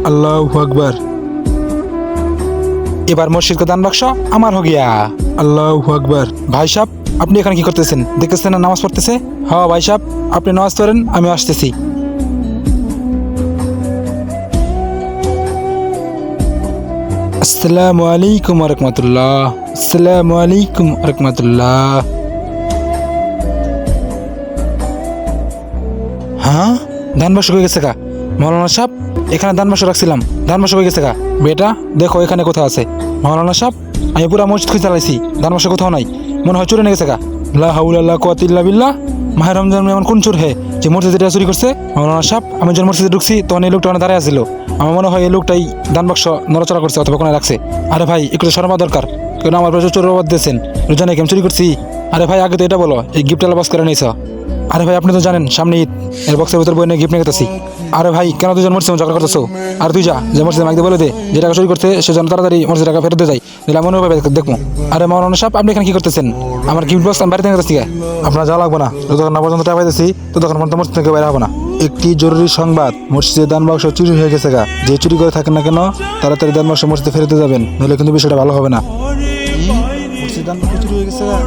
अल्लाह अकबर। এবার মসজিদ কা দান বাক্স আমার হো গিয়া। अल्लाह अकबर। ভাই সাহেব, আপনি এখানে কি করতেছেন? দেখতেছেন না নামাজ পড়তেছে? হ্যাঁ ভাই সাহেব, আপনি নামাজ পড়েন, আমি আসতেছি। আসসালামু আলাইকুম রহমতুল্লাহ। আসসালামু আলাইকুম রহমতুল্লাহ। হ্যাঁ, ধান বাক্স হয়ে গেছে কা? মৌলানা সাহেব, এখানে ধান বাক্স রাখছিলাম, ধান বাক্স হয়ে গেছে কা? বেটা দেখো এখানে কোথাও আছে। মৌলানা সাহেব, আমি পুরা মসজিদ খুঁজে চালাইছি, ধান বাক্স কোথাও নাই, মনে হয় চুরি নিয়ে গেছে কা? লা হাওলা লা কুওয়াতা ইল্লা বিল্লাহ। মাহে রমজান এমন কোন চোর হে যে মসজিদে চুরি করছে? মৌলানা সাহেব, আমি যখন মসজিদে ঢুকছি তখন এই লোকটা দাঁড়ায় আসছিল। আমার মনে হয় এই লোকটাই ধান বাক্স নড়াচড়া করছে অথবা কোনো রাখছে। আরে ভাই, একটু শর্মা দরকার, কেন আমার প্রচুর চোর অবাদ দিয়েছেন, রোজানে কেমন চুরি করছি? আরে ভাই, আগে তো এটা বলো, এই গিফটটা বক্স করে নিয়েছ? আরে ভাই, আপনি তো জানেন সামনে ঈদ, এর বক্সের ভিতর বই নিয়ে গিফট নিয়ে গেছি। আরে ভাই, কেন দুজন মসজিদে ঝগড়া করতেছো? আর তুই যা, যে মসজিদে মাইক দিয়ে বলে দে যে টাকা চুরি করতে সে যেন তাড়াতাড়ি মসজিদে টাকা ফেরত দিয়ে যায়, দিলে মনে হবে দেখবো। আরে মৌলানা সাহেব, আপনি এখানে কি করতেছেন? আমার গিফট বক্স আমি বাড়িতে নিয়ে গেছি। আপনার যা লাগবে না, যতক্ষণ না পর্যন্ত টাকা পাইতেছি ততক্ষণ পর্যন্ত মসজিদ থেকে বাইরে হবো না। একটি জরুরি সংবাদ, মসজিদে দান বাক্স চুরি হয়ে গেছে গা। যে চুরি করে থাকেন না কেন, তাড়াতাড়ি দান বাক্স মসজিদে ফেরতে যাবেন, নইলে কিন্তু বিষয়টা ভালো হবে না। মসজিদে দান বাক্স চুরি হয়ে গেছে গা।